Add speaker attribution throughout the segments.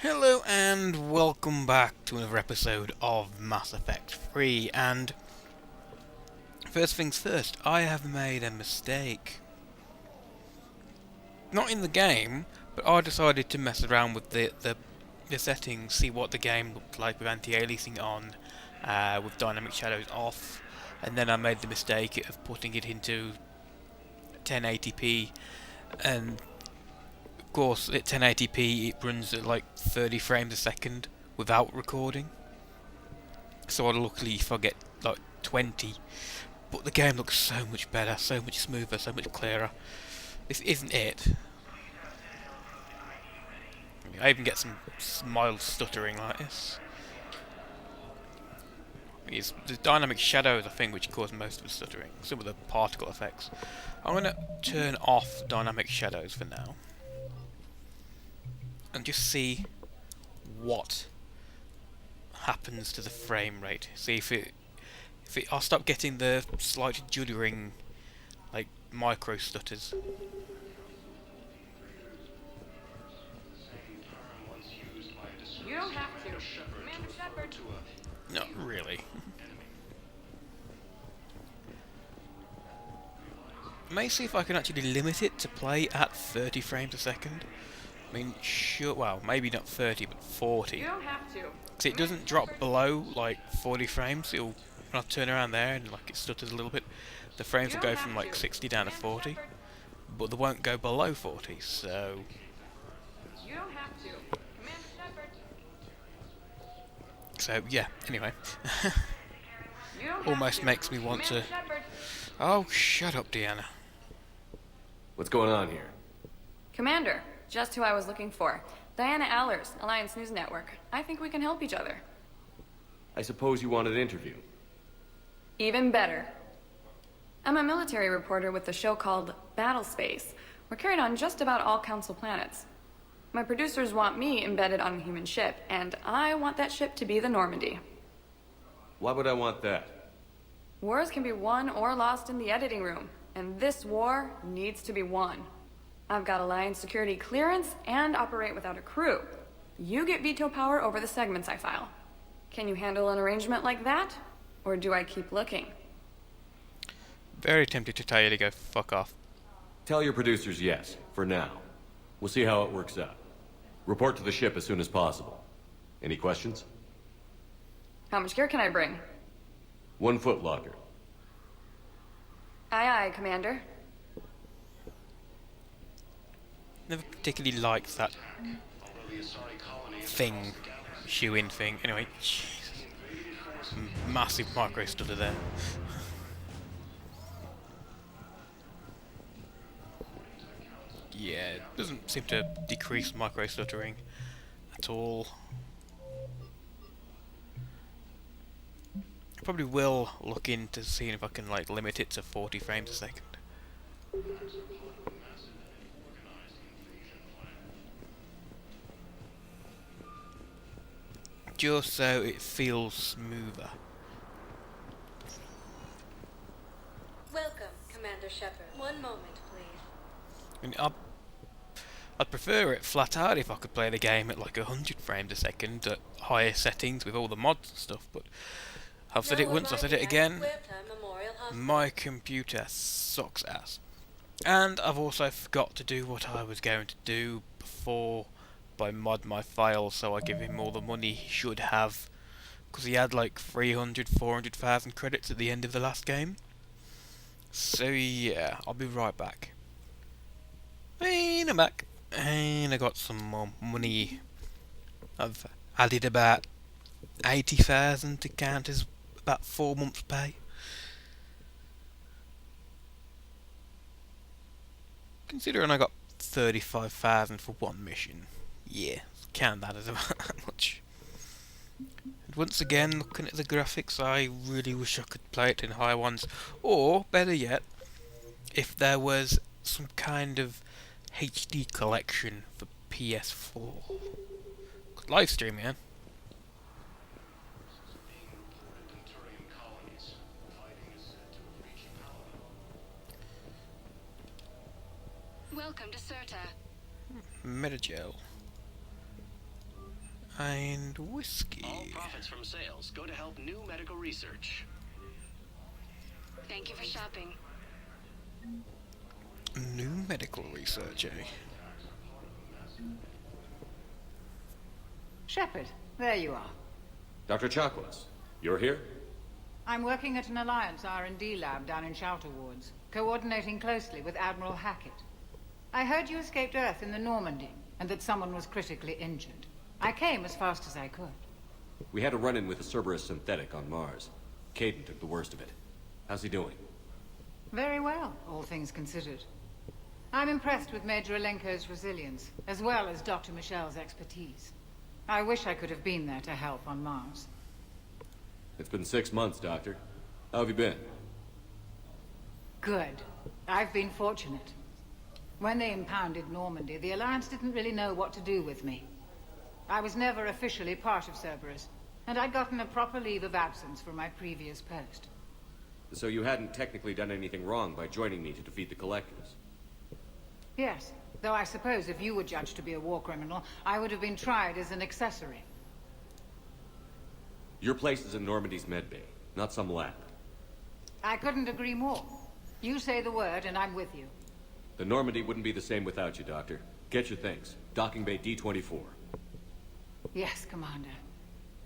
Speaker 1: Hello and welcome back to another episode of Mass Effect 3, and first things first, I have made a mistake. Not in the game, but I decided to mess around with the settings, see what the game looked like with anti-aliasing on, with dynamic shadows off, and then I made the mistake of putting it into 1080p, and of course at 1080p it runs at like 30 frames a second without recording. So luckily if I get like 20, but the game looks so much better, so much smoother, so much clearer. This isn't it. I even get some mild stuttering like this. It's the dynamic shadows, I think, which cause most of the stuttering. Some of the particle effects. I'm going to turn off dynamic shadows for now, and just see what happens to the frame rate. See if I'll stop getting the slight juddering, like micro stutters.
Speaker 2: You don't have to. Commander Shepard.
Speaker 1: Not really. May see if I can actually limit it to play at 30 frames a second. I mean, sure, well, maybe not 30, but 40.
Speaker 2: You don't have to.
Speaker 1: Because it doesn't drop below, like, 40 frames. It'll, when I turn around there and, like, it stutters a little bit, the frames will go from, like, 60 down to 40. But they won't go below 40, so...
Speaker 2: You don't have to. Commander Shepard.
Speaker 1: So, yeah, anyway.
Speaker 2: You don't
Speaker 1: Almost
Speaker 2: have to.
Speaker 1: makes me want to...
Speaker 2: Commander Shepard.
Speaker 1: Oh, shut up, Deanna.
Speaker 3: What's going on here?
Speaker 2: Commander, just who I was looking for. Diana Allers, Alliance News Network. I think we can help each other.
Speaker 3: I suppose you want an interview.
Speaker 2: Even better. I'm a military reporter with a show called Battle Space. We're carried on just about all Council planets. My producers want me embedded on a human ship, and I want that ship to be the Normandy.
Speaker 3: Why would I want that?
Speaker 2: Wars can be won or lost in the editing room, and this war needs to be won. I've got Alliance security clearance and operate without a crew. You get veto power over the segments I file. Can you handle an arrangement like that? Or do I keep looking?
Speaker 1: Very tempted to tell you to go fuck off.
Speaker 3: Tell your producers yes, for now. We'll see how it works out. Report to the ship as soon as possible. Any questions?
Speaker 2: How much gear can I bring?
Speaker 3: 1 foot locker.
Speaker 2: Aye, aye, Commander.
Speaker 1: Never particularly liked that thing, shoe-in thing. Anyway, Jesus. Massive micro stutter there. Yeah, it doesn't seem to decrease micro stuttering at all. I probably will look into seeing if I can like limit it to 40 frames a second. Just so it feels smoother.
Speaker 4: Welcome, Commander Shepard. One moment, please.
Speaker 1: I mean, I'd prefer it flat out if I could play the game at like 100 frames a second at higher settings with all the mods and stuff, but I've said it once, I've said it again, my computer sucks ass. And I've also forgot to do what I was going to do before by mod my files, so I give him all the money he should have, because he had like 400,000 credits at the end of the last game. So yeah, I'll be right back. And I'm back, and I got some more money. I've added about 80,000 to count as about 4 months' pay. Considering I got 35,000 for one mission, yeah, count that as about that much. And once again, looking at the graphics, I really wish I could play it in higher ones, or better yet, if there was some kind of HD collection for PS4. Could live stream, yeah.
Speaker 4: Welcome to Certa.
Speaker 1: Metagel. And whiskey.
Speaker 5: All profits from sales go to help new medical research.
Speaker 4: Thank you for shopping.
Speaker 1: New medical research, eh?
Speaker 6: Shepard, there you are.
Speaker 3: Dr. Chakwas, you're here?
Speaker 6: I'm working at an Alliance R&D lab down in Shelter Wards, coordinating closely with Admiral Hackett. I heard you escaped Earth in the Normandy, and that someone was critically injured. I came as fast as I could.
Speaker 3: We had a run-in with a Cerberus synthetic on Mars. Caden took the worst of it. How's he doing?
Speaker 6: Very well, all things considered. I'm impressed with Major Alenko's resilience, as well as Dr. Michel's expertise. I wish I could have been there to help on Mars.
Speaker 3: It's been 6 months, Doctor. How have you been?
Speaker 6: Good. I've been fortunate. When they impounded Normandy, the Alliance didn't really know what to do with me. I was never officially part of Cerberus, and I'd gotten a proper leave of absence from my previous post.
Speaker 3: So you hadn't technically done anything wrong by joining me to defeat the Collectors?
Speaker 6: Yes, though I suppose if you were judged to be a war criminal, I would have been tried as an accessory.
Speaker 3: Your place is in Normandy's medbay, not some lab.
Speaker 6: I couldn't agree more. You say the word, and I'm with you.
Speaker 3: The Normandy wouldn't be the same without you, Doctor. Get your things. Docking Bay D-24.
Speaker 6: Yes, Commander.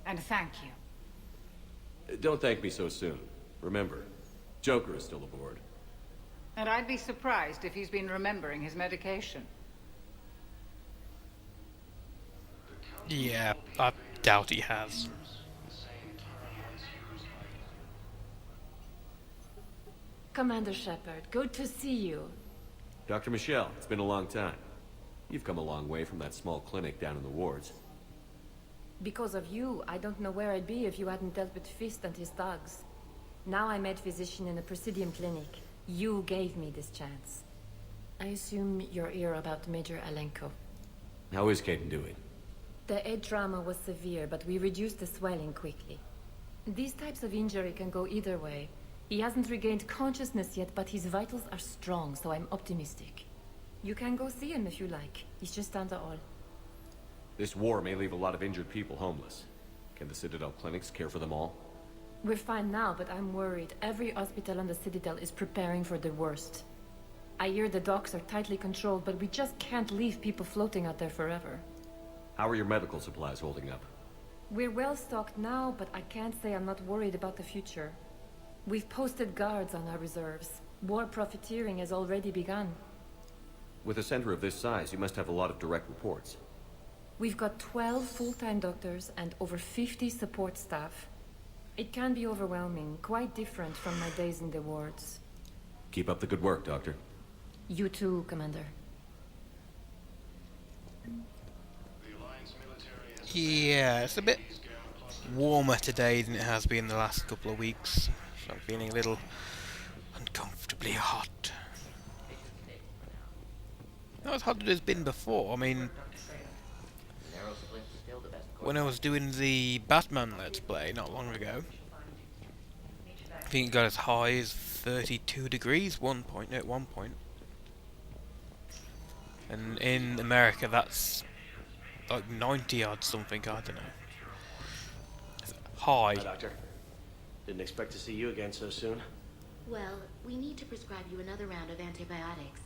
Speaker 6: And thank you.
Speaker 3: Don't thank me so soon. Remember, Joker is still aboard.
Speaker 6: And I'd be surprised if he's been remembering his medication.
Speaker 1: Yeah, I doubt he has.
Speaker 7: Commander Shepard, good to see you.
Speaker 3: Dr. Michelle, it's been a long time. You've come a long way from that small clinic down in the wards.
Speaker 7: Because of you, I don't know where I'd be if you hadn't dealt with Fist and his thugs. Now I'm head physician in a Presidium clinic. You gave me this chance. I assume you're here about Major Alenko.
Speaker 3: How is Caden doing?
Speaker 7: The head trauma was severe, but we reduced the swelling quickly. These types of injury can go either way. He hasn't regained consciousness yet, but his vitals are strong, so I'm optimistic. You can go see him if you like. He's just down the hall.
Speaker 3: This war may leave a lot of injured people homeless. Can the Citadel clinics care for them all?
Speaker 7: We're fine now, but I'm worried. Every hospital on the Citadel is preparing for the worst. I hear the docks are tightly controlled, but we just can't leave people floating out there forever.
Speaker 3: How are your medical supplies holding up?
Speaker 7: We're well stocked now, but I can't say I'm not worried about the future. We've posted guards on our reserves. War profiteering has already begun.
Speaker 3: With a center of this size, you must have a lot of direct reports.
Speaker 7: We've got 12 full-time doctors and over 50 support staff. It can be overwhelming, quite different from my days in the wards.
Speaker 3: Keep up the good work, Doctor.
Speaker 7: You too, Commander.
Speaker 1: Yeah, it's a bit warmer today than it has been the last couple of weeks. So I'm feeling a little uncomfortably hot. Not as hot as it's been before. I mean, when I was doing the Batman Let's Play not long ago, I think it got as high as 32 degrees at one point. And in America that's like 90 odd something, I don't know. It's high.
Speaker 5: Hi, Doctor. Didn't expect to see you again so soon.
Speaker 8: Well, we need to prescribe you another round of antibiotics.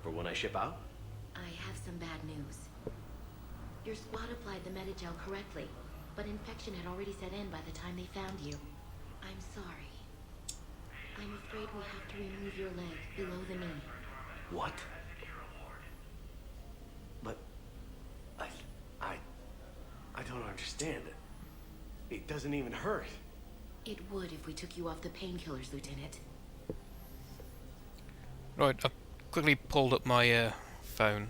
Speaker 5: For when I ship out?
Speaker 8: I have some bad news. Your squad applied the Medigel correctly, but infection had already set in by the time they found you. I'm sorry. I'm afraid we have to remove your leg below the knee.
Speaker 5: What? But... I don't understand. It doesn't even hurt.
Speaker 8: It would if we took you off the painkillers, Lieutenant.
Speaker 1: Right, I quickly pulled up my phone.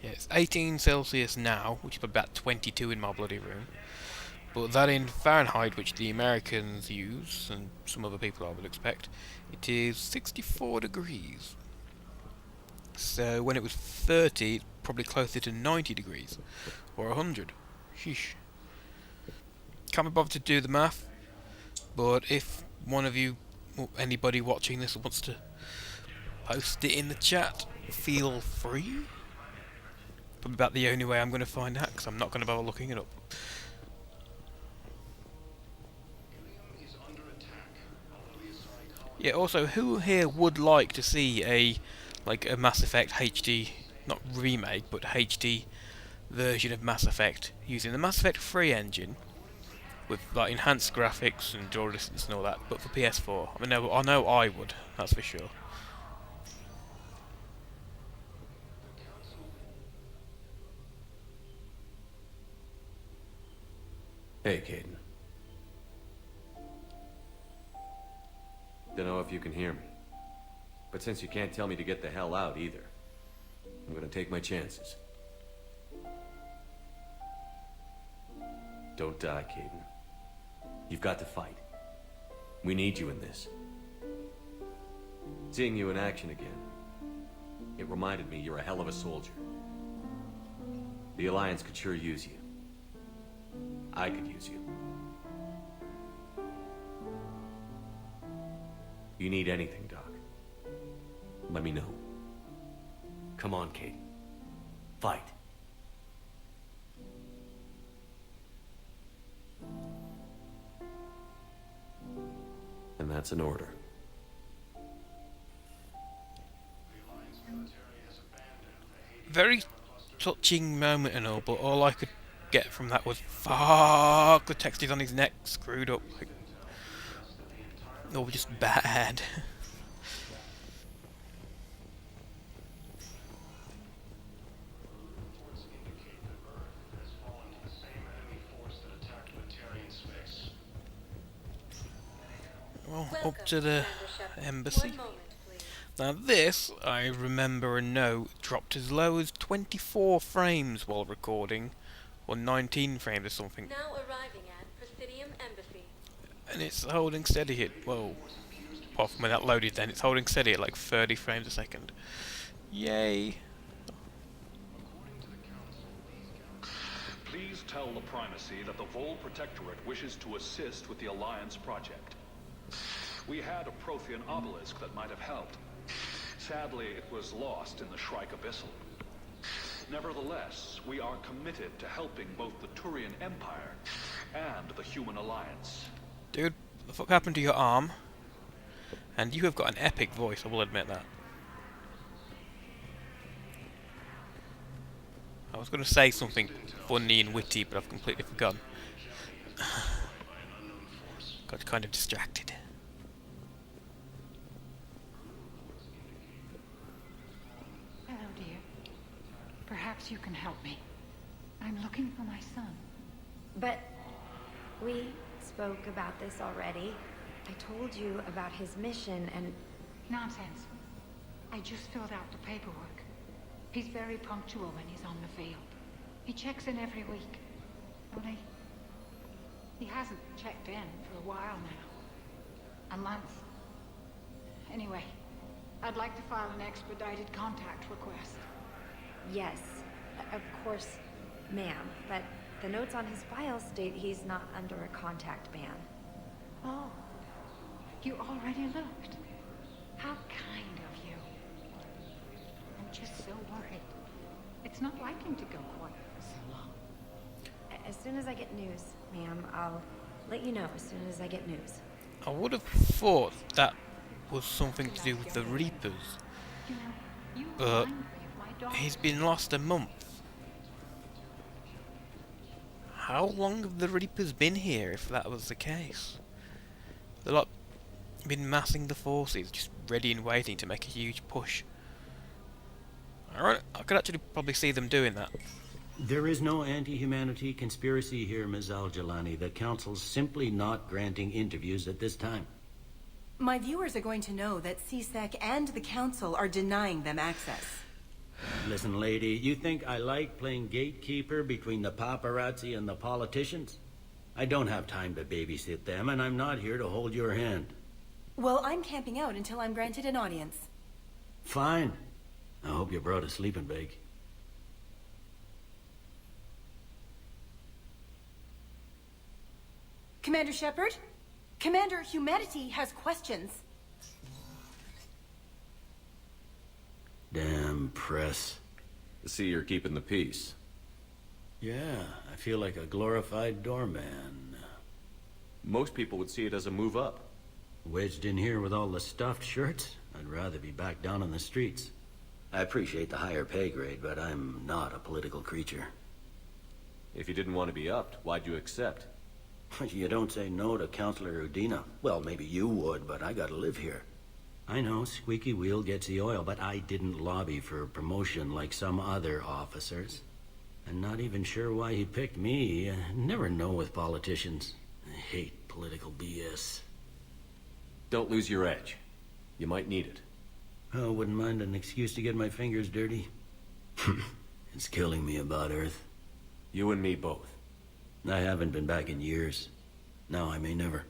Speaker 1: Yeah, it's 18 Celsius now, which is about 22 in my bloody room. But that in Fahrenheit, which the Americans use, and some other people I would expect, it is 64 degrees. So when it was 30, it's probably closer to 90 degrees. Or 100. Sheesh. Can't be bothered to do the math, but if one of you, or anybody watching this wants to post it in the chat, feel free. probably about the only way I'm going to find out, because I'm not going to bother looking it up. Yeah, also, who here would like to see a Mass Effect HD, not remake, but HD version of Mass Effect using the Mass Effect 3 engine with like enhanced graphics and draw distance and all that, but for PS4? I know I would, that's for sure.
Speaker 3: Hey, Caden. Don't know if you can hear me. But since you can't tell me to get the hell out either, I'm gonna take my chances. Don't die, Caden. You've got to fight. We need you in this. Seeing you in action again, it reminded me you're a hell of a soldier. The Alliance could sure use you. I could use you. You need anything, Doc, let me know. Come on, Kate. Fight. And that's an order.
Speaker 1: Very touching moment and all, but all I could get from that was, fuck, the text is on his neck screwed up. Like, or just bad. Well, up to the embassy. Now this, I remember a note, dropped as low as 24 frames while recording, or 19 frames or something.
Speaker 9: Now arriving at Presidium Embassy.
Speaker 1: And it's holding steady at, whoa, apart from when that loaded then, it's holding steady at like 30 frames a second. Yay!
Speaker 10: Please tell the Primacy that the Vol Protectorate wishes to assist with the Alliance project. We had a Prothean obelisk that might have helped. Sadly, it was lost in the Shrike Abyssal. Nevertheless, we are committed to helping both the Turian Empire and the Human Alliance.
Speaker 1: Dude, what the fuck happened to your arm? And you have got an epic voice, I will admit that. I was going to say something funny and witty, but I've completely forgotten. Got kind of distracted.
Speaker 6: Hello, dear. Perhaps you can help me. I'm looking for my son.
Speaker 8: But we spoke about this already. I told you about his mission and...
Speaker 6: Nonsense. I just filled out the paperwork. He's very punctual when he's on the field. He checks in every week. Only, he hasn't checked in for a while now. A month. Anyway, I'd like to file an expedited contact request.
Speaker 8: Yes, of course, ma'am. But the notes on his file state he's not under a contact ban.
Speaker 6: Oh, you already looked. How kind of you. I'm just so worried. It's not like him to go quiet for so long.
Speaker 8: As soon as I get news, ma'am, I'll let you know as soon as I get news.
Speaker 1: I would have thought that was something to do with the Reapers, but he's been lost a month. How long have the Reapers been here, if that was the case? They're like been massing the forces, just ready and waiting to make a huge push. Alright, I could actually probably see them doing that.
Speaker 11: There is no anti-humanity conspiracy here, Ms. Al-Jalani. The Council's simply not granting interviews at this time.
Speaker 12: My viewers are going to know that CSEC and the Council are denying them access.
Speaker 11: Listen, lady, you think I like playing gatekeeper between the paparazzi and the politicians? I don't have time to babysit them, and I'm not here to hold your hand.
Speaker 12: Well, I'm camping out until I'm granted an audience.
Speaker 11: Fine. I hope you brought a sleeping bag.
Speaker 12: Commander Shepard? Commander, humanity has questions.
Speaker 11: Damn press.
Speaker 3: See, you're keeping the peace.
Speaker 11: Yeah, I feel like a glorified doorman.
Speaker 3: Most people would see it as a move up.
Speaker 11: Wedged in here with all the stuffed shirts? I'd rather be back down on the streets. I appreciate the higher pay grade, but I'm not a political creature.
Speaker 3: If you didn't want to be upped, why'd you accept?
Speaker 11: You don't say no to Councilor Udina. Well, maybe you would, but I gotta live here. I know, squeaky wheel gets the oil, but I didn't lobby for a promotion like some other officers. I'm not even sure why he picked me. Never know with politicians. I hate political BS.
Speaker 3: Don't lose your edge. You might need it.
Speaker 11: Oh, wouldn't mind an excuse to get my fingers dirty. It's killing me about Earth.
Speaker 3: You and me both.
Speaker 11: I haven't been back in years. Now I may never.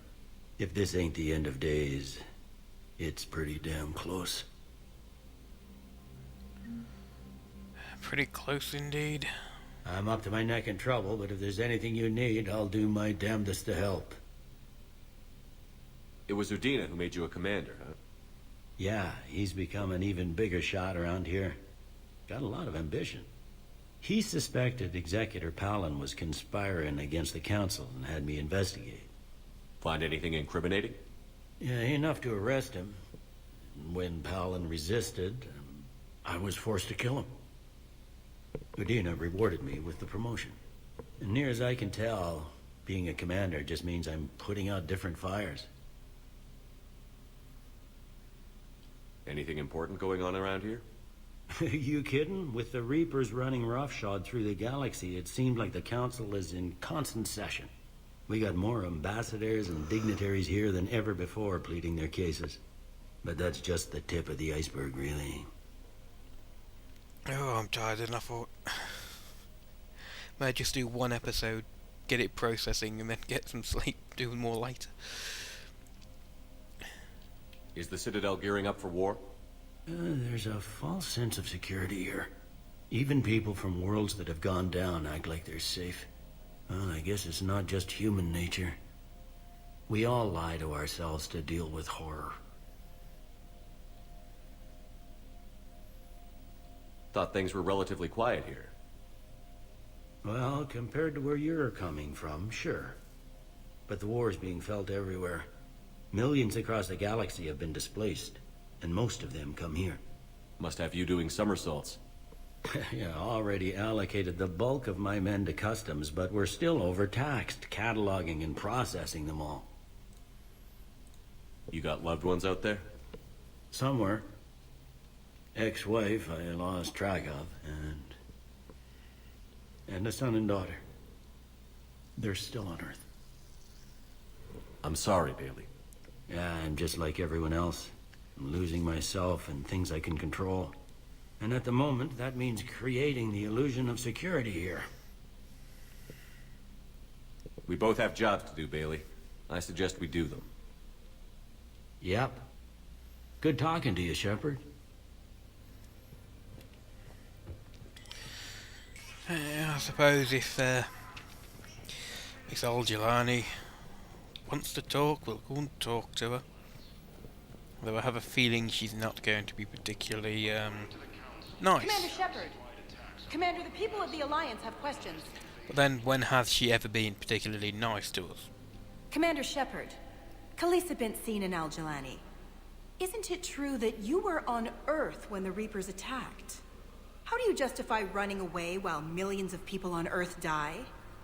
Speaker 11: If this ain't the end of days, it's pretty damn close.
Speaker 1: Pretty close indeed.
Speaker 11: I'm up to my neck in trouble, but if there's anything you need, I'll do my damnedest to help.
Speaker 3: It was Udina who made you a commander, huh?
Speaker 11: Yeah, he's become an even bigger shot around here. Got a lot of ambition. He suspected Executor Palin was conspiring against the Council and had me investigate.
Speaker 3: Find anything incriminating?
Speaker 11: Yeah, enough to arrest him. When Palin resisted, I was forced to kill him. Udina rewarded me with the promotion. And near as I can tell, being a commander just means I'm putting out different fires.
Speaker 3: Anything important going on around here?
Speaker 11: You kidding? With the Reapers running roughshod through the galaxy, it seemed like the Council is in constant session. We got more ambassadors and dignitaries here than ever before pleading their cases. But that's just the tip of the iceberg, really.
Speaker 1: Oh, I'm tired and I thought... May I just do one episode, get it processing, and then get some sleep, do more later.
Speaker 3: Is the Citadel gearing up for war?
Speaker 11: There's a false sense of security here. Even people from worlds that have gone down act like they're safe. Well, I guess it's not just human nature. We all lie to ourselves to deal with horror.
Speaker 3: Thought things were relatively quiet here.
Speaker 11: Well, compared to where you're coming from, sure. But the war's being felt everywhere. Millions across the galaxy have been displaced, and most of them come here.
Speaker 3: Must have you doing somersaults.
Speaker 11: Yeah, already allocated the bulk of my men to customs, but we're still overtaxed, cataloging and processing them all.
Speaker 3: You got loved ones out there?
Speaker 11: Somewhere. Ex-wife I lost track of, and a son and daughter. They're still on Earth.
Speaker 3: I'm sorry, Bailey.
Speaker 11: Yeah, I'm just like everyone else. I'm losing myself and things I can control. And at the moment, that means creating the illusion of security here.
Speaker 3: We both have jobs to do, Bailey. I suggest we do them.
Speaker 11: Yep. Good talking to you, Shepard.
Speaker 1: I suppose if this old Jelani wants to talk, we'll go and talk to her. Though I have a feeling she's not going to be particularly, nice.
Speaker 12: Commander Shepard! Commander, the people of the Alliance have questions.
Speaker 1: But then, when has she ever been particularly nice to us?
Speaker 12: Commander Shepard, Khaleesa bint seen in Al Jelani. Isn't it true that you were on Earth when the Reapers attacked? How do you justify running away while millions of people on Earth die?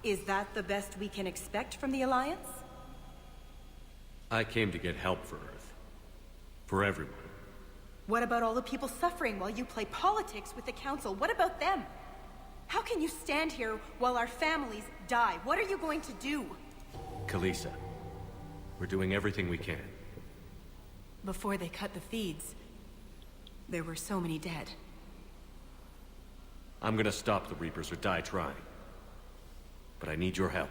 Speaker 12: Is that the best we can expect from the Alliance?
Speaker 3: I came to get help for Earth. For everyone.
Speaker 12: What about all the people suffering while you play politics with the Council? What about them? How can you stand here while our families die? What are you going to do?
Speaker 3: Khaleesa, we're doing everything we can.
Speaker 12: Before they cut the feeds, there were so many dead.
Speaker 3: I'm gonna stop the Reapers or die trying. But I need your help.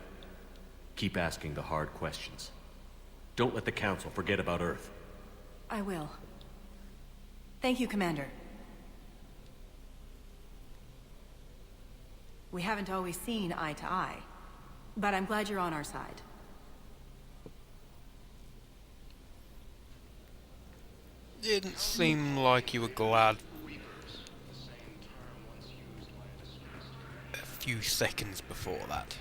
Speaker 3: Keep asking the hard questions. Don't let the Council forget about Earth.
Speaker 12: I will. Thank you, Commander. We haven't always seen eye to eye, but I'm glad you're on our side.
Speaker 1: Didn't seem like you were glad. few seconds before that.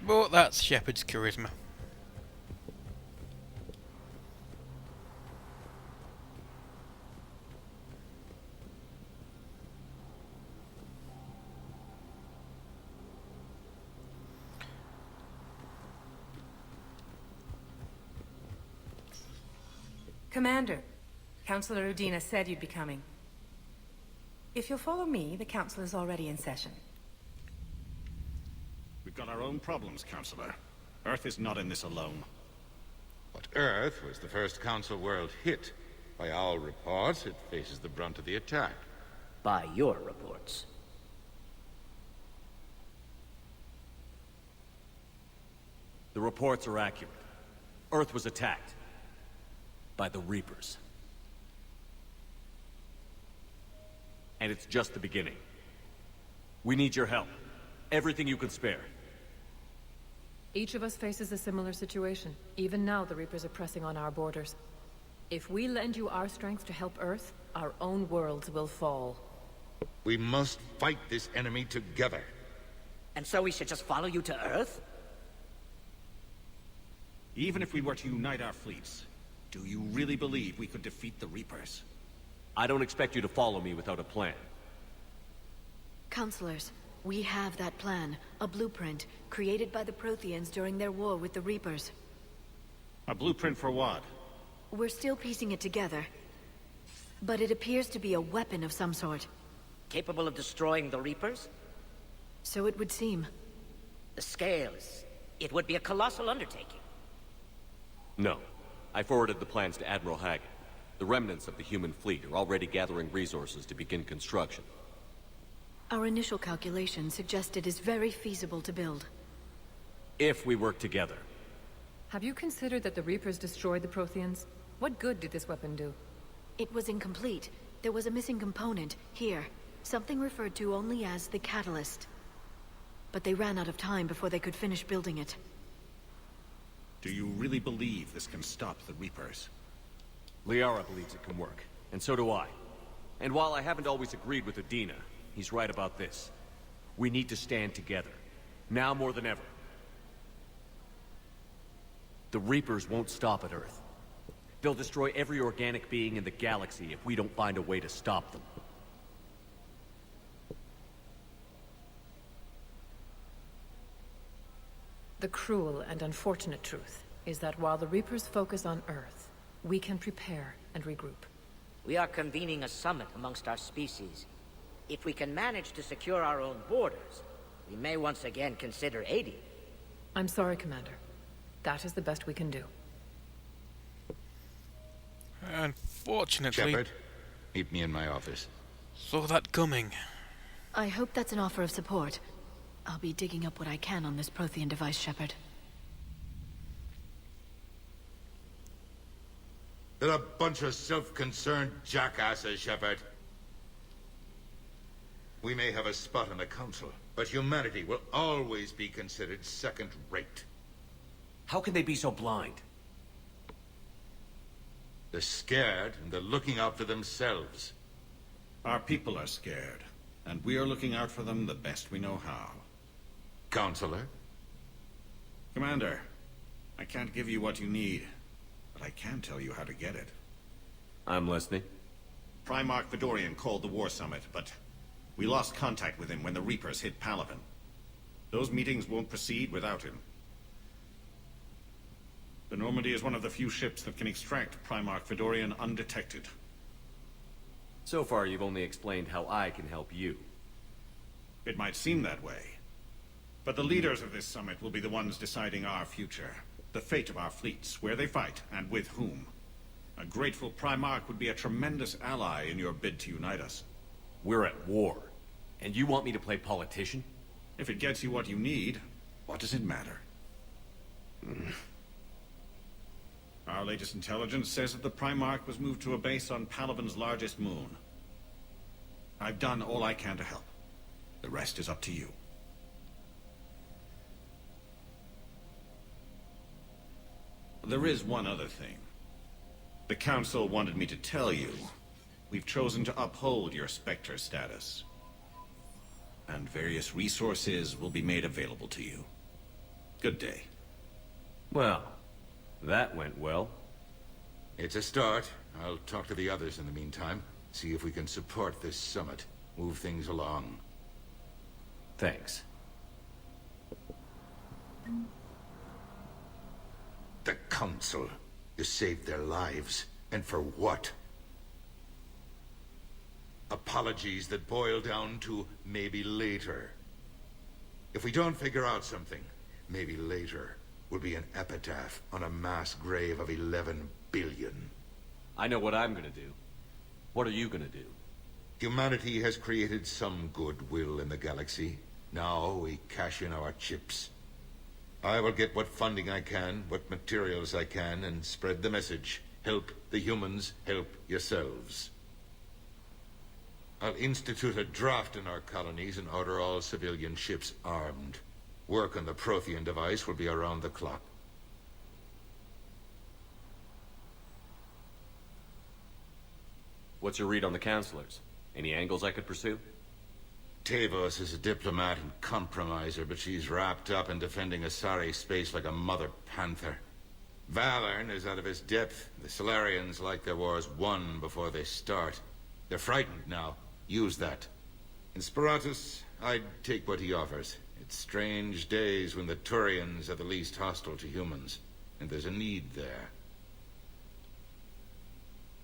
Speaker 1: But that's Shepard's charisma.
Speaker 13: Commander, Councillor Udina said you'd be coming. If you'll follow me, the council is already in session.
Speaker 14: We've got our own problems, Councillor. Earth is not in this alone.
Speaker 15: But Earth was the first Council world hit. By our reports, it faces the brunt of the attack.
Speaker 16: By your reports.
Speaker 3: The reports are accurate. Earth was attacked. By the Reapers. And it's just the beginning. We need your help. Everything you can spare.
Speaker 7: Each of us faces a similar situation. Even now, the Reapers are pressing on our borders. If we lend you our strength to help Earth, our own worlds will fall.
Speaker 15: We must fight this enemy together.
Speaker 16: And so we should just follow you to Earth?
Speaker 14: Even if we were to unite our fleets, do you really believe we could defeat the Reapers?
Speaker 3: I don't expect you to follow me without a plan.
Speaker 4: Counselors, we have that plan. A blueprint, created by the Protheans during their war with the Reapers.
Speaker 14: A blueprint for what?
Speaker 4: We're still piecing it together. But it appears to be a weapon of some sort.
Speaker 16: Capable of destroying the Reapers?
Speaker 4: So it would seem.
Speaker 16: The scale is... it would be a colossal undertaking.
Speaker 3: No. I forwarded the plans to Admiral Hagen. The remnants of the human fleet are already gathering resources to begin construction.
Speaker 4: Our initial calculations suggest it is very feasible to build.
Speaker 3: If we work together.
Speaker 7: Have you considered that the Reapers destroyed the Protheans? What good did this weapon do?
Speaker 4: It was incomplete. There was a missing component, here. Something referred to only as the catalyst. But they ran out of time before they could finish building it.
Speaker 14: Do you really believe this can stop the Reapers?
Speaker 3: Liara believes it can work, and so do I. And while I haven't always agreed with Udina, he's right about this. We need to stand together. Now more than ever. The Reapers won't stop at Earth. They'll destroy every organic being in the galaxy if we don't find a way to stop them.
Speaker 7: The cruel and unfortunate truth is that while the Reapers focus on Earth, we can prepare and regroup.
Speaker 16: We are convening a summit amongst our species. If we can manage to secure our own borders, we may once again consider aiding.
Speaker 7: I'm sorry, Commander. That is the best we can do.
Speaker 1: Unfortunately...
Speaker 15: Shepard, meet me in my office.
Speaker 1: Saw that coming.
Speaker 4: I hope that's an offer of support. I'll be digging up what I can on this Prothean device, Shepard.
Speaker 15: They're a bunch of self-concerned jackasses, Shepard. We may have a spot on the Council, but humanity will always be considered second-rate.
Speaker 3: How can they be so blind?
Speaker 15: They're scared, and they're looking out for themselves.
Speaker 14: Our people are scared, and we are looking out for them the best we know how.
Speaker 15: Counselor?
Speaker 14: Commander, I can't give you what you need, but I can tell you how to get it.
Speaker 3: I'm listening.
Speaker 14: Primarch Vidorian called the War Summit, but we lost contact with him when the Reapers hit Palaven. Those meetings won't proceed without him. The Normandy is one of the few ships that can extract Primarch Vidorian undetected.
Speaker 3: So far, you've only explained how I can help you.
Speaker 14: It might seem that way. But the leaders of this summit will be the ones deciding our future. The fate of our fleets, where they fight, and with whom. A grateful Primarch would be a tremendous ally in your bid to unite us.
Speaker 3: We're at war. And you want me to play politician?
Speaker 14: If it gets you what you need, what does it matter? Our latest intelligence says that the Primarch was moved to a base on Palaven's largest moon. I've done all I can to help. The rest is up to you. There is one other thing. The Council wanted me to tell you. We've chosen to uphold your Spectre status. and various resources will be made available to you. Good day.
Speaker 3: Well, that went well.
Speaker 15: It's a start. I'll talk to the others in the meantime. See if we can support this summit. Move things along.
Speaker 3: Thanks.
Speaker 15: The Council. You saved their lives. And for what? Apologies that boil down to maybe later. If we don't figure out something, maybe later will be an epitaph on a mass grave of 11 billion.
Speaker 3: I know what I'm gonna do. What are you gonna do?
Speaker 15: Humanity has created some goodwill in the galaxy. Now we cash in our chips. I will get what funding I can, what materials I can, and spread the message. Help the humans, help yourselves. I'll institute a draft in our colonies and order all civilian ships armed. Work on the Prothean device will be around the clock.
Speaker 3: What's your read on the counselors? Any angles I could pursue?
Speaker 15: Tavos is a diplomat and compromiser, but she's wrapped up in defending Asari space like a mother panther. Valorn is out of his depth. The Solarians like their wars won before they start. They're frightened now. Use that. In Sparatus, I'd take what he offers. It's strange days when the Turians are the least hostile to humans, and there's a need there.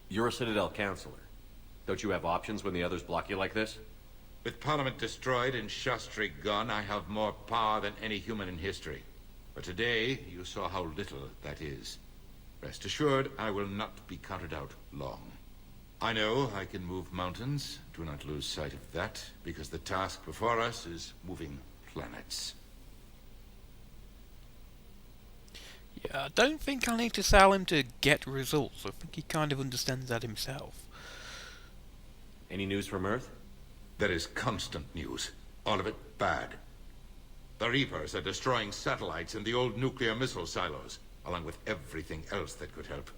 Speaker 3: You're a Citadel counselor. Don't you have options when the others block you like this?
Speaker 15: With Parliament destroyed and Shastri gone, I have more power than any human in history. But today, you saw how little that is. Rest assured, I will not be counted out long. I know I can move mountains. Do not lose sight of that, because the task before us is moving planets.
Speaker 1: Yeah, I don't think I need to sell him to get results. I think he kind of understands that himself.
Speaker 3: Any news from Earth?
Speaker 15: There is constant news. All of it bad. The Reapers are destroying satellites and the old nuclear missile silos, along with everything else that could help.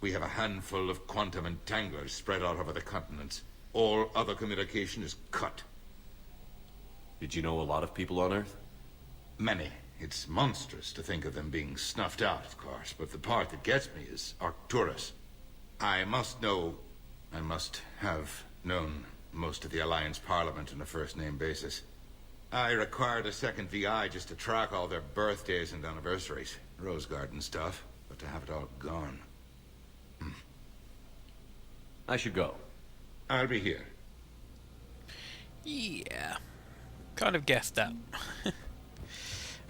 Speaker 15: We have a handful of quantum entanglers spread out over the continents. All other communication is cut.
Speaker 3: Did you know a lot of people on Earth?
Speaker 15: Many. It's monstrous to think of them being snuffed out, of course, but the part that gets me is Arcturus. I must have known most of the Alliance Parliament on a first-name basis. I required a second VI just to track all their birthdays and anniversaries. Rose Garden stuff, but to have it all gone.
Speaker 3: I should go.
Speaker 15: I'll be here.
Speaker 1: Yeah. Kind of guessed that.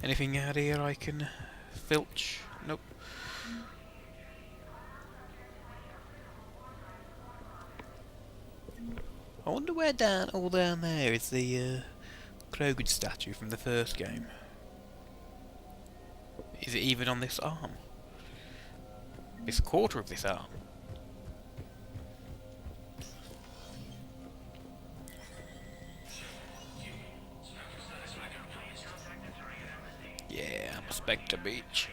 Speaker 1: Anything out here I can filch? Nope. I wonder where down there is the Krogan statue from the first game. Is it even on this arm? It's a quarter of this arm. Yeah, I'm a Spectre Beach.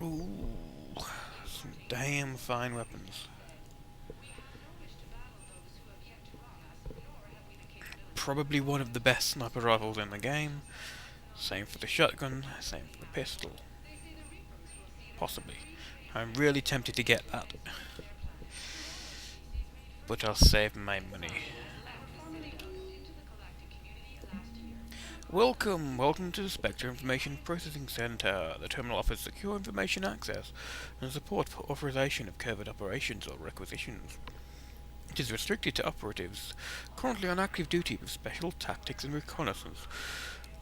Speaker 1: Ooh, some damn fine weapons. Probably one of the best sniper rifles in the game. Same for the shotgun, same for the pistol. Possibly. I'm really tempted to get that. But I'll save my money. Welcome to the Spectre Information Processing Center. The terminal offers secure information access and support for authorization of covert operations or requisitions. It is restricted to operatives currently on active duty with special tactics and reconnaissance.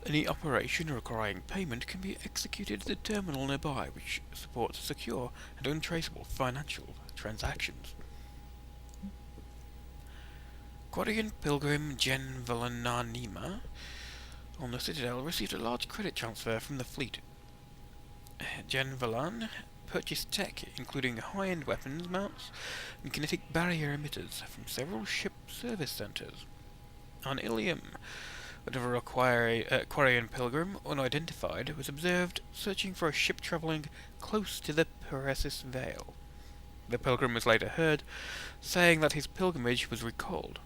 Speaker 1: Any operation requiring payment can be executed at the terminal nearby, which supports secure and untraceable financial transactions. Quarian Pilgrim Jen Villananima on the Citadel received a large credit transfer from the fleet. Jen Villan purchased tech, including high-end weapons mounts and kinetic barrier emitters from several ship service centers. On Ilium, another Quarian Pilgrim, unidentified, was observed searching for a ship travelling close to the Peresis Vale. The pilgrim was later heard saying that his pilgrimage was recalled.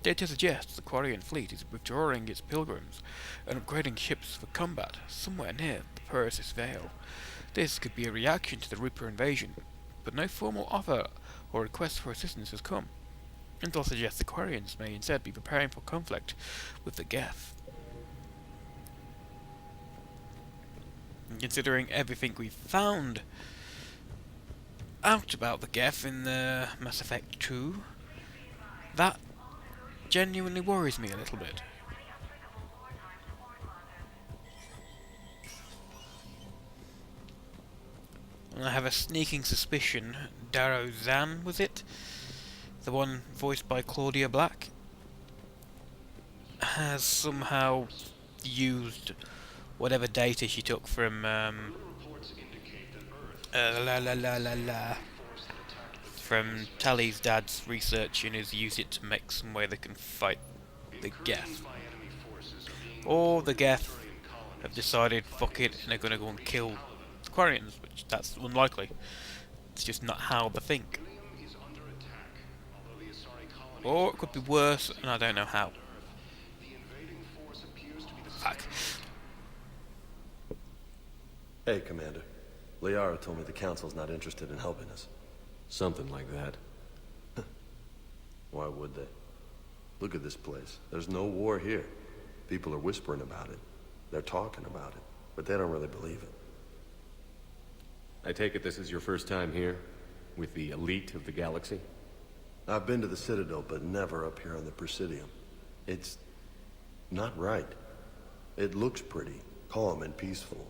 Speaker 1: Data suggests the Quarian fleet is withdrawing its pilgrims and upgrading ships for combat somewhere near the Persis Vale. This could be a reaction to the Reaper invasion, but no formal offer or request for assistance has come. Intel suggests the Quarians may instead be preparing for conflict with the Geth. And considering everything we've found out about the Geth in the Mass Effect 2, that genuinely worries me a little bit. And I have a sneaking suspicion Darrow Zan, was it? The one voiced by Claudia Black? Has somehow used whatever data she took from from Tally's dad's research and has used it to make some way they can fight the Geth. Or the Geth have decided, fuck it, and they're going to go and kill the Quarians, which that's unlikely. It's just not how they think. Or it could be worse, and I don't know how. Fuck.
Speaker 17: Hey, Commander. Liara told me the Council's not interested in helping us.
Speaker 3: Something like that.
Speaker 17: Why would they? Look at this place. There's no war here. People are whispering about it. They're talking about it, but they don't really believe it.
Speaker 3: I take it this is your first time here? With the elite of the galaxy?
Speaker 17: I've been to the Citadel, but never up here on the Presidium. It's not right. It looks pretty, calm and peaceful.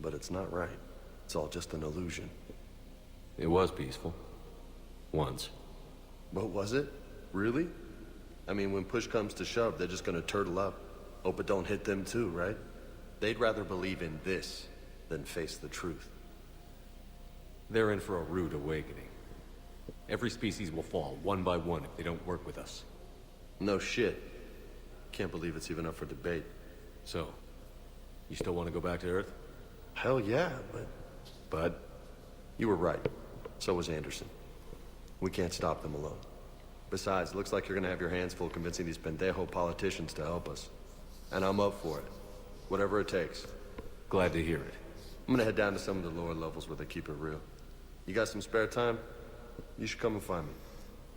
Speaker 17: But it's not right. It's all just an illusion.
Speaker 3: It was peaceful. Once.
Speaker 17: But was it? Really? I mean, when push comes to shove, they're just gonna turtle up. Hope it don't hit them too, right? They'd rather believe in this than face the truth.
Speaker 3: They're in for a rude awakening. Every species will fall, one by one, if they don't work with us.
Speaker 17: No shit. Can't believe it's even up for debate.
Speaker 3: So, you still want to go back to Earth?
Speaker 17: Hell yeah, but... You were right. So was Anderson. We can't stop them alone. Besides, looks like you're gonna have your hands full convincing these pendejo politicians to help us. And I'm up for it. Whatever it takes.
Speaker 3: Glad to hear it.
Speaker 17: I'm gonna head down to some of the lower levels where they keep it real. You got some spare time? You should come and find me.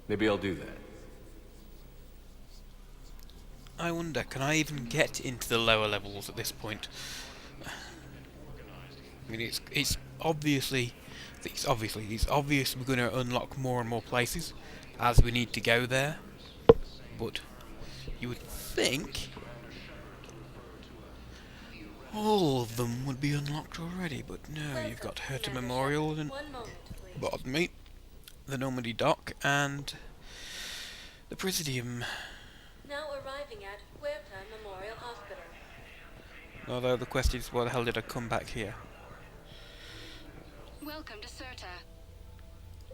Speaker 3: Maybe I'll do that.
Speaker 1: I wonder, can I even get into the lower levels at this point? I mean, it's obvious we're going to unlock more and more places as we need to go there. But you would think all of them would be unlocked already, but no, you've got Herta Memorial and, pardon me, the Normandy Dock and the Presidium.
Speaker 9: Now arriving at Huerta Memorial Hospital.
Speaker 1: Although the question is, why the hell did I come back here?
Speaker 18: Welcome to Cirta.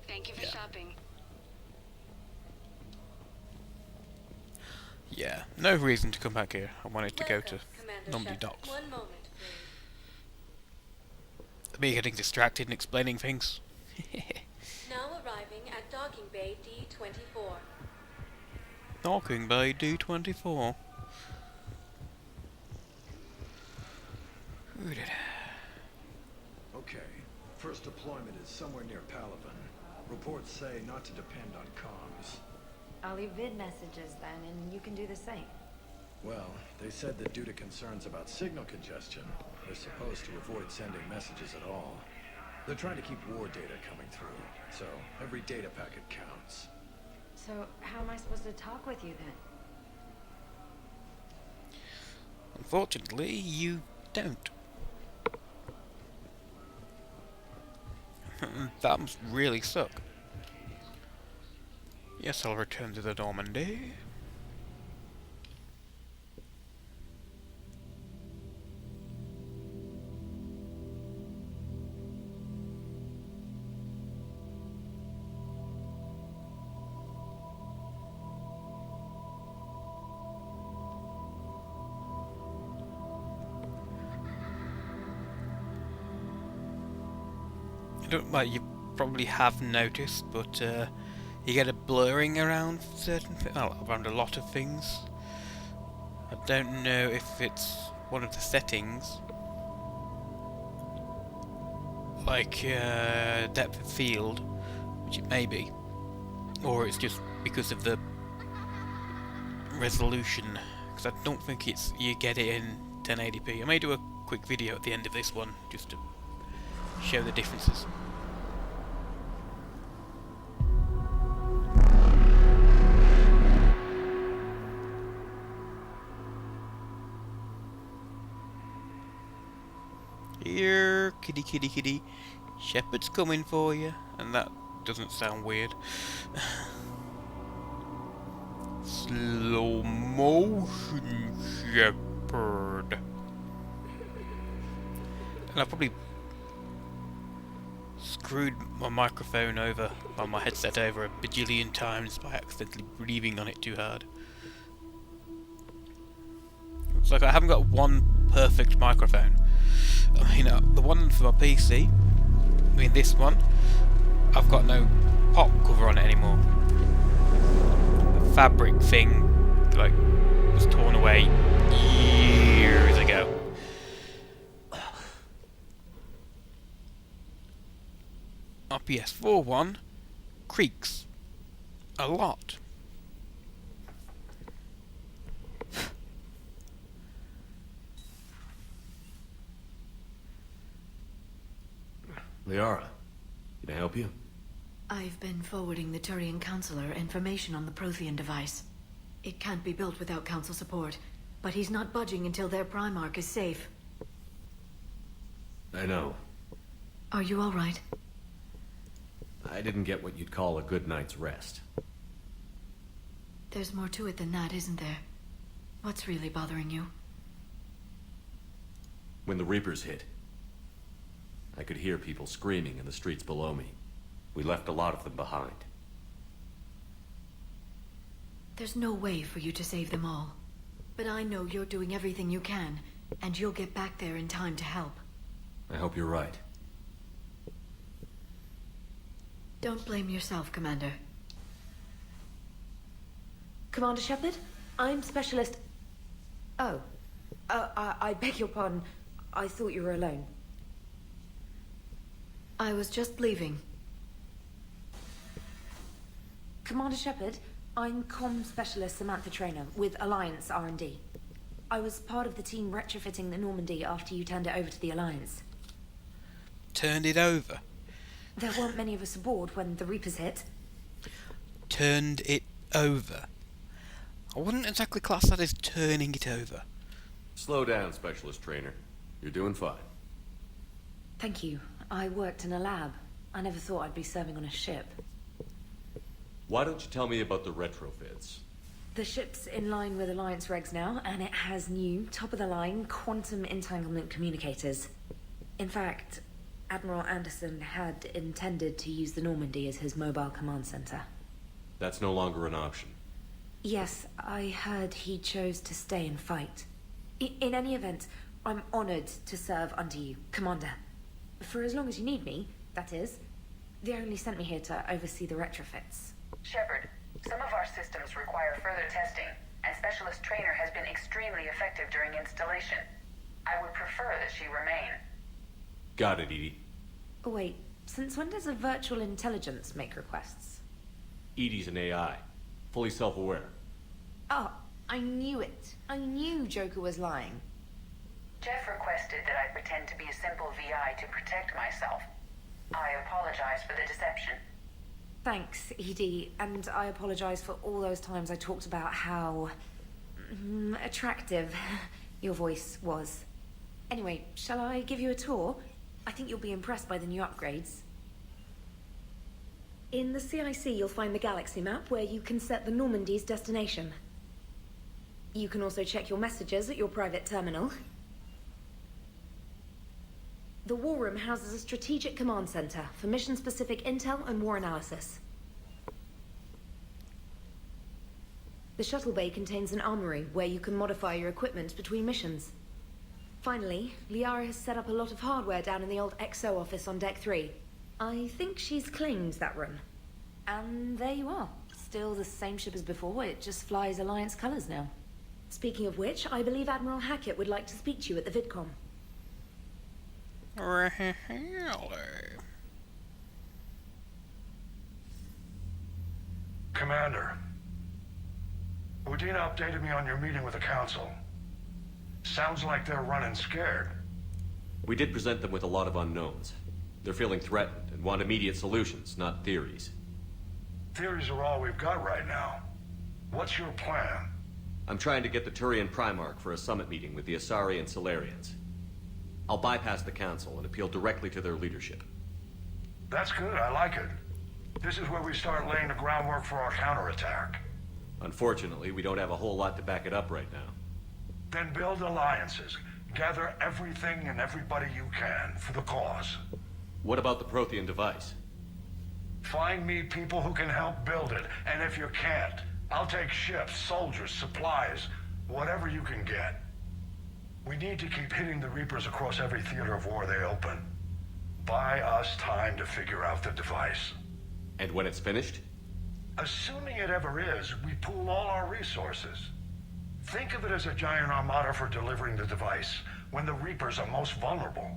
Speaker 18: Thank you for shopping.
Speaker 1: Yeah, no reason to come back here. I wanted to go to Normandy Docks.
Speaker 9: One moment,
Speaker 1: Me getting distracted and explaining things.
Speaker 9: Now arriving at Docking Bay D-24.
Speaker 1: Docking Bay D-24.
Speaker 19: Okay. First deployment is somewhere near Palaven. Reports say not to depend on comms.
Speaker 20: I'll leave vid messages then, and you can do the same.
Speaker 19: Well, they said that due to concerns about signal congestion, they're supposed to avoid sending messages at all. They're trying to keep war data coming through, so every data packet counts.
Speaker 20: So, how am I supposed to talk with you then?
Speaker 1: Unfortunately, you don't. That must really suck. Yes, I'll return to the Normandy. I don't like you. probably have noticed, but you get a blurring around around a lot of things. I don't know if it's one of the settings, like depth of field, which it may be, or it's just because of the resolution, because I don't think you get it in 1080p. I may do a quick video at the end of this one just to show the differences. Here, kitty kitty kitty, Shepherd's coming for you, and that doesn't sound weird. Slow motion Shepherd. And I probably screwed my microphone over, or my headset over a bajillion times by accidentally breathing on it too hard. It's like I haven't got one perfect microphone. I mean, the one for my PC, I mean this one, I've got no pop cover on it anymore. The fabric thing, like, was torn away years ago. Our PS4 one creaks a lot.
Speaker 3: Liara, can I help you?
Speaker 4: I've been forwarding the Turian Counselor information on the Prothean device. It can't be built without Council support, but he's not budging until their Primarch is safe.
Speaker 3: I know.
Speaker 4: Are you all right?
Speaker 3: I didn't get what you'd call a good night's rest.
Speaker 4: There's more to it than that, isn't there? What's really bothering you?
Speaker 3: When the Reapers hit, I could hear people screaming in the streets below me. We left a lot of them behind.
Speaker 4: There's no way for you to save them all. But I know you're doing everything you can, and you'll get back there in time to help.
Speaker 3: I hope you're right.
Speaker 4: Don't blame yourself, Commander.
Speaker 21: Commander Shepard, I'm Specialist... Oh. I beg your pardon. I thought you were alone.
Speaker 4: I was just leaving.
Speaker 21: Commander Shepard, I'm Comm Specialist Samantha Traynor with Alliance R&D. I was part of the team retrofitting the Normandy after you turned it over to the Alliance.
Speaker 1: Turned it over?
Speaker 21: There weren't many of us aboard when the Reapers hit.
Speaker 1: Turned it over? I wouldn't exactly class that as turning it over.
Speaker 3: Slow down, Specialist Trainer. You're doing fine.
Speaker 21: Thank you. I worked in a lab. I never thought I'd be serving on a ship.
Speaker 3: Why don't you tell me about the retrofits?
Speaker 21: The ship's in line with Alliance regs now, and it has new, top-of-the-line, quantum entanglement communicators. In fact, Admiral Anderson had intended to use the Normandy as his mobile command center.
Speaker 3: That's no longer an option.
Speaker 21: Yes, I heard he chose to stay and fight. In any event, I'm honored to serve under you, Commander. For as long as you need me, that is. They only sent me here to oversee the retrofits.
Speaker 22: Shepard, some of our systems require further testing, and Specialist Trainer has been extremely effective during installation. I would prefer that she remain.
Speaker 3: Got it, Edie.
Speaker 21: Wait, since when does a virtual intelligence make requests?
Speaker 3: Edie's an AI. Fully self-aware.
Speaker 21: Oh, I knew it. I knew Joker was lying.
Speaker 22: Jeff requested that I pretend to be a simple VI to protect myself. I apologize for the deception.
Speaker 21: Thanks, Edie, and I apologize for all those times I talked about how... attractive your voice was. Anyway, shall I give you a tour? I think you'll be impressed by the new upgrades. In the CIC, you'll find the galaxy map where you can set the Normandy's destination. You can also check your messages at your private terminal. The War Room houses a strategic command center for mission-specific intel and war analysis. The shuttle bay contains an armory where you can modify your equipment between missions. Finally, Liara has set up a lot of hardware down in the old XO office on Deck 3. I think she's claimed that room. And there you are. Still the same ship as before, it just flies Alliance colors now. Speaking of which, I believe Admiral Hackett would like to speak to you at the VidCon.
Speaker 2: Commander, Udina updated me on your meeting with the Council. Sounds like they're running scared.
Speaker 3: We did present them with a lot of unknowns. They're feeling threatened and want immediate solutions, not theories.
Speaker 2: Theories are all we've got right now. What's your plan?
Speaker 3: I'm trying to get the Turian Primarch for a summit meeting with the Asari and Solarians. I'll bypass the Council and appeal directly to their leadership.
Speaker 2: That's good, I like it. This is where we start laying the groundwork for our counterattack.
Speaker 3: Unfortunately, we don't have a whole lot to back it up right now.
Speaker 2: Then build alliances. Gather everything and everybody you can for the cause.
Speaker 3: What about the Prothean device?
Speaker 2: Find me people who can help build it, and if you can't, I'll take ships, soldiers, supplies, whatever you can get. We need to keep hitting the Reapers across every theater of war they open. Buy us time to figure out the device.
Speaker 3: And when it's finished?
Speaker 2: Assuming it ever is, we pool all our resources. Think of it as a giant armada for delivering the device, when the Reapers are most vulnerable.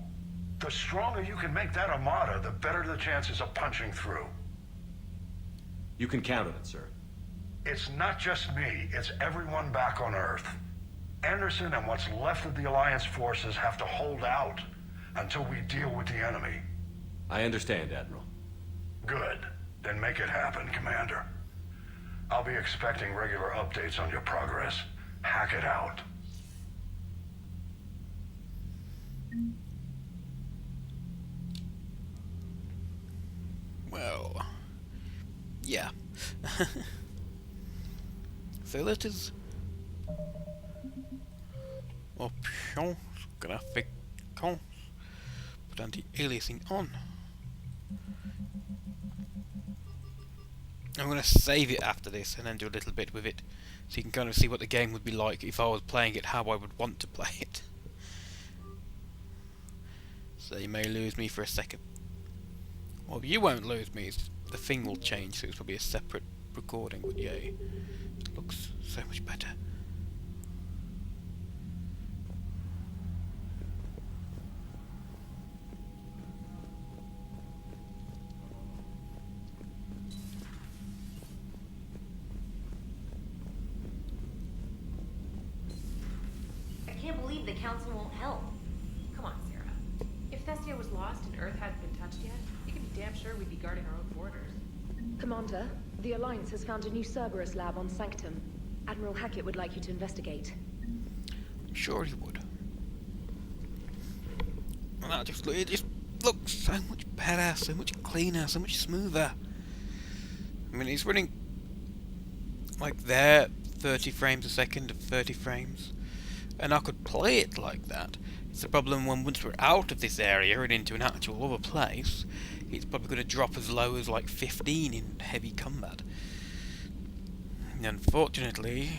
Speaker 2: The stronger you can make that armada, the better the chances of punching through.
Speaker 3: You can count on it, sir.
Speaker 2: It's not just me, it's everyone back on Earth. Anderson and what's left of the Alliance forces have to hold out until we deal with the enemy.
Speaker 3: I understand, Admiral.
Speaker 2: Good. Then make it happen, Commander. I'll be expecting regular updates on your progress. Hack it out.
Speaker 1: Well, yeah. So that is options, graphic cons, put anti-aliasing on. I'm going to save it after this and then do a little bit with it, so you can kind of see what the game would be like if I was playing it, how I would want to play it. So you may lose me for a second. Well, you won't lose me, the thing will change, so it's probably a separate recording, but yay. It looks so much better.
Speaker 21: I can't believe the Council won't help.
Speaker 5: Come on, Sarah. If Thestia was lost and Earth hadn't been touched yet, you can be damn sure we'd be guarding our own borders.
Speaker 21: Commander, the Alliance has found a new Cerberus lab on Sanctum. Admiral Hackett would like you to investigate.
Speaker 1: I'm sure he would. And that it just looks so much better, so much cleaner, so much smoother. I mean, it's running like there, 30 frames a second of 30 frames. And I could play it like that. It's the problem when once we're out of this area and into an actual other place, it's probably going to drop as low as like 15 in heavy combat. And unfortunately,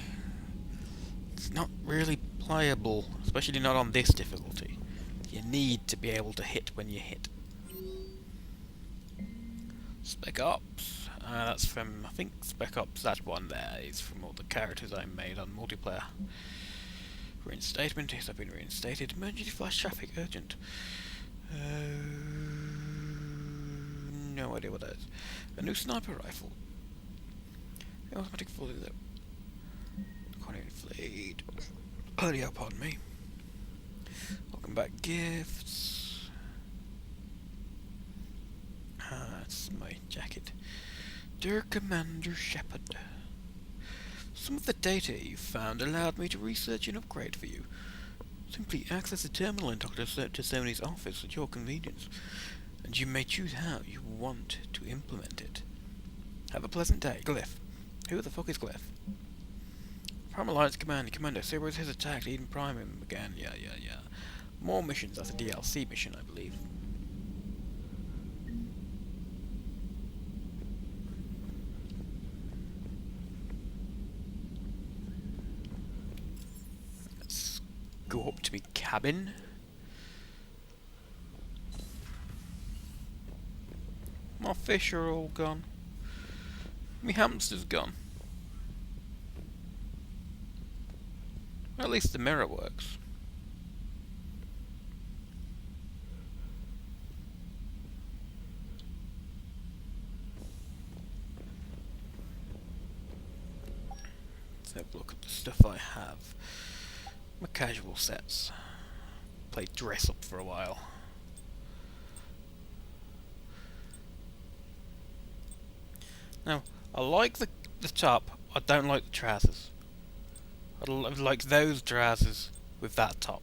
Speaker 1: it's not really playable, especially not on this difficulty. You need to be able to hit when you hit. Spec Ops, that's from, I think Spec Ops, that one there is from all the characters I made on multiplayer. Reinstatement, yes, I've been reinstated. Emergency flash traffic, urgent. No idea what that is. A new sniper rifle. Automatic fully lit. Quantity fleet. Bloody hell, pardon me. Welcome back, gifts. That's my jacket. Dear Commander Shepard, some of the data you found allowed me to research an upgrade for you. Simply access the terminal and talk to Sony's office at your convenience, and you may choose how you want to implement it. Have a pleasant day. Glyph. Who the fuck is Glyph? Prime Alliance Commander Cerberus has attacked Eden Prime again. Yeah. More missions. That's a DLC mission, I believe. Let's go up to my cabin. fish are all gone. My hamster's gone. At least the mirror works. Let's have a look at the stuff I have. My casual sets. Play dress up for a while. Now, I like the top, I don't like the trousers. I like those trousers with that top.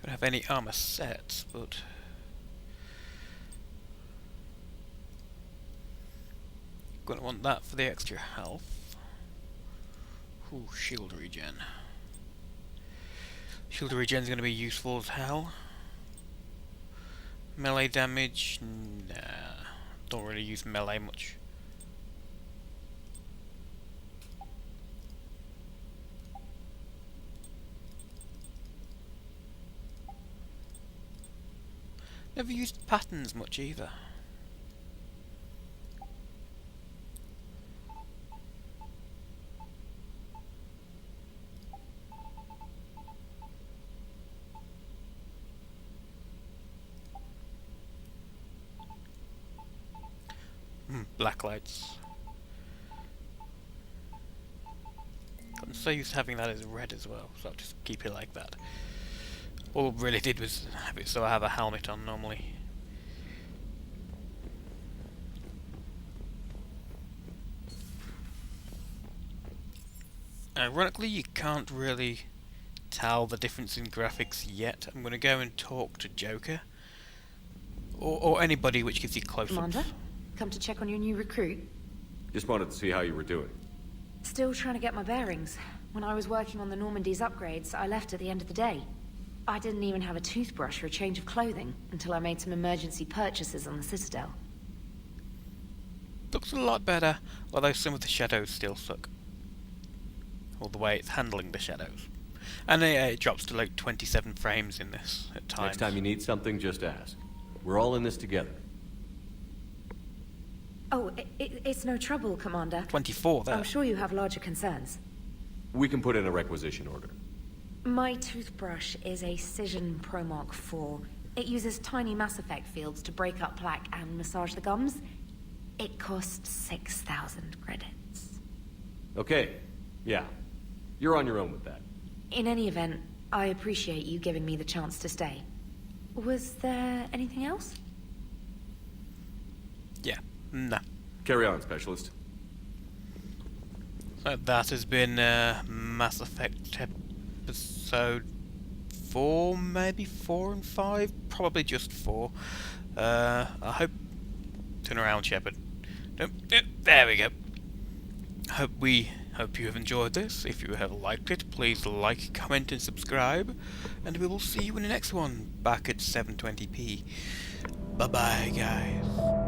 Speaker 1: Don't have any armor sets, but gonna want that for the extra health. Ooh, shield regen. Shield regen is gonna be useful as hell. Melee damage, nah, don't really use melee much. Never used patterns much either. Black lights. I'm so used to having that as red as well, so I'll just keep it like that. All I really did was have it so I have a helmet on normally. Ironically, you can't really tell the difference in graphics yet. I'm going to go and talk to Joker. Or anybody which gives you close-ups.
Speaker 21: Commander, come to check on your new recruit.
Speaker 3: Just wanted to see how you were doing.
Speaker 21: Still trying to get my bearings. When I was working on the Normandy's upgrades, I left at the end of the day. I didn't even have a toothbrush or a change of clothing until I made some emergency purchases on the Citadel.
Speaker 1: Looks a lot better, although some of the shadows still suck. All the way it's handling the shadows. And it drops to like 27 frames in this at times.
Speaker 3: Next time you need something, just ask. We're all in this together.
Speaker 21: Oh, it's no trouble, Commander.
Speaker 1: 24 there.
Speaker 21: I'm sure you have larger concerns.
Speaker 3: We can put in a requisition order.
Speaker 21: My toothbrush is a Cision Pro Mark IV. It uses tiny Mass Effect fields to break up plaque and massage the gums. It costs 6,000 credits.
Speaker 3: Okay, yeah. You're on your own with that.
Speaker 21: In any event, I appreciate you giving me the chance to stay. Was there anything else?
Speaker 1: Yeah, nah.
Speaker 3: Carry on, Specialist.
Speaker 1: So that has been Mass Effect episode 4, maybe 4 and 5, probably just 4. I hope. Turn around, Shepard. Nope. There we go. Hope you have enjoyed this. If you have liked it, please like, comment, and subscribe. And we will see you in the next one, back at 720p. Bye bye, guys.